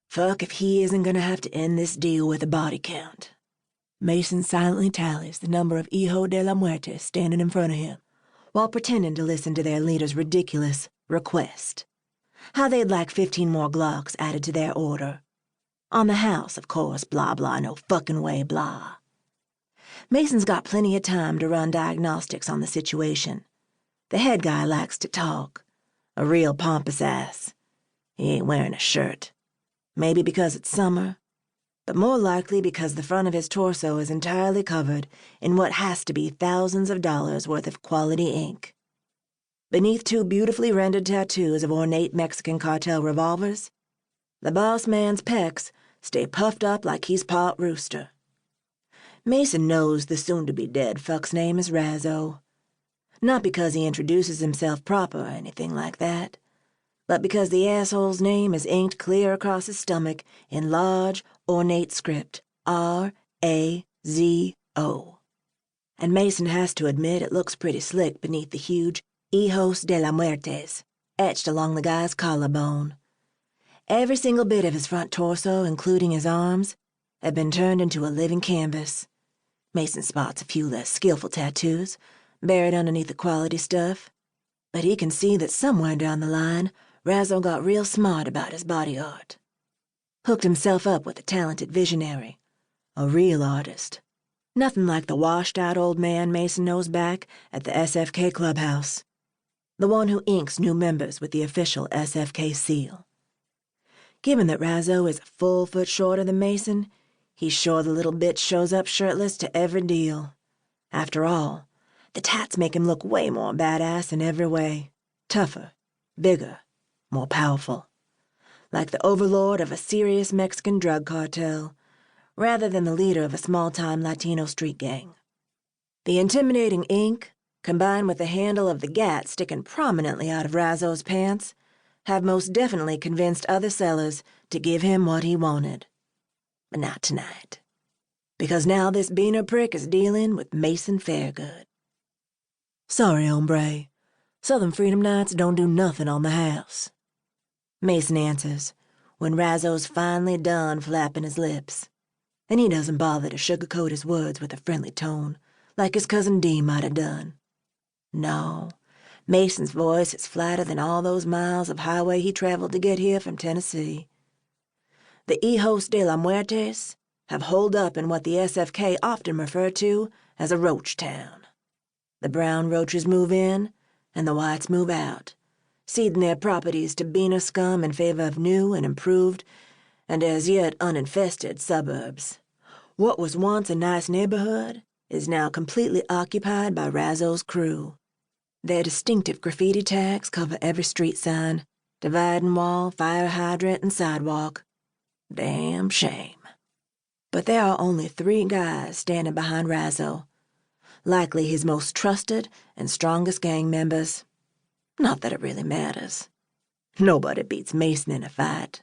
Fuck if he isn't gonna have to end this deal with a body count. Mason silently tallies the number of Hijo de la Muerte standing in front of him, while pretending to listen to their leader's ridiculous request. How they'd like 15 more Glocks added to their order. On the house, of course, blah blah, no fucking way, blah. Mason's got plenty of time to run diagnostics on the situation. The head guy likes to talk. A real pompous ass. He ain't wearing a shirt. Maybe because it's summer, but more likely because the front of his torso is entirely covered in what has to be thousands of dollars worth of quality ink. Beneath 2 beautifully rendered tattoos of ornate Mexican cartel revolvers, the boss man's pecs stay puffed up like he's part rooster. Mason knows the soon-to-be-dead fuck's name is Razo. Not because he introduces himself proper or anything like that, but because the asshole's name is inked clear across his stomach in large, ornate script, R-A-Z-O. And Mason has to admit it looks pretty slick beneath the huge Hijos de la Muertes etched along the guy's collarbone. Every single bit of his front torso, including his arms, had been turned into a living canvas. Mason spots a few less skillful tattoos, buried underneath the quality stuff, but he can see that somewhere down the line, Razo got real smart about his body art. Hooked himself up with a talented visionary, a real artist. Nothing like the washed-out old man Mason knows back at the SFK clubhouse, the one who inks new members with the official SFK seal. Given that Razo is a full foot shorter than Mason, he's sure the little bitch shows up shirtless to every deal. After all, the tats make him look way more badass in every way. Tougher, bigger, more powerful. Like the overlord of a serious Mexican drug cartel, rather than the leader of a small-time Latino street gang. The intimidating ink, combined with the handle of the gat sticking prominently out of Razo's pants, have most definitely convinced other sellers to give him what he wanted. But not tonight. Because now this beaner prick is dealing with Mason Fairgood. Sorry, hombre. Southern Freedom Nights don't do nothing on the house. Mason answers, when Razo's finally done flapping his lips. And he doesn't bother to sugarcoat his words with a friendly tone, like his cousin Dee might have done. No, Mason's voice is flatter than all those miles of highway he traveled to get here from Tennessee. The Hijos de la Muertes have holed up in what the SFK often refer to as a roach town. The brown roaches move in, and the whites move out, ceding their properties to beaner scum in favor of new and improved and as yet uninfested suburbs. What was once a nice neighborhood is now completely occupied by Razo's crew. Their distinctive graffiti tags cover every street sign, dividing wall, fire hydrant, and sidewalk. Damn shame. But there are only 3 guys standing behind Razo, likely his most trusted and strongest gang members. Not that it really matters. Nobody beats Mason in a fight.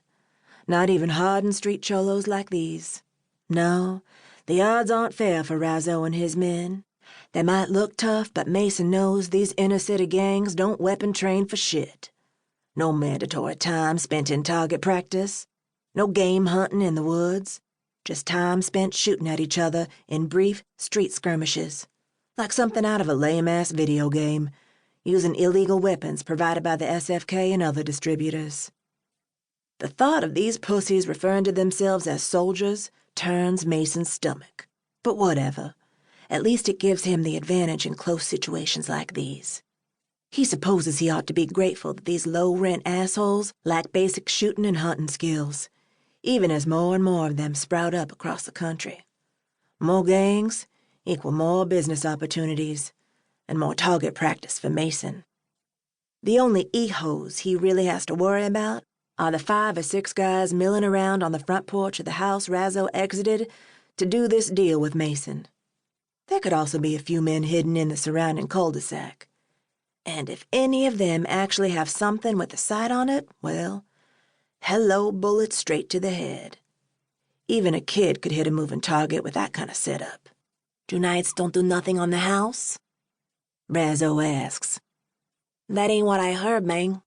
Not even hardened street cholos like these. No, the odds aren't fair for Razo and his men. They might look tough, but Mason knows these inner-city gangs don't weapon train for shit. No mandatory time spent in target practice. No game hunting in the woods. Just time spent shooting at each other in brief street skirmishes. Like something out of a lame-ass video game, using illegal weapons provided by the SFK and other distributors. The thought of these pussies referring to themselves as soldiers turns Mason's stomach. But whatever. At least it gives him the advantage in close situations like these. He supposes he ought to be grateful that these low-rent assholes lack basic shooting and hunting skills, even as more and more of them sprout up across the country. More gangs equal more business opportunities and more target practice for Mason. The only hijos he really has to worry about are the 5 or 6 guys milling around on the front porch of the house Razo exited to do this deal with Mason. There could also be a few men hidden in the surrounding cul-de-sac. And if any of them actually have something with a sight on it, well, hello, bullet straight to the head. Even a kid could hit a moving target with that kind of setup. "Tonight's don't do nothing on the house?" Razo asks. "That ain't what I heard, man,"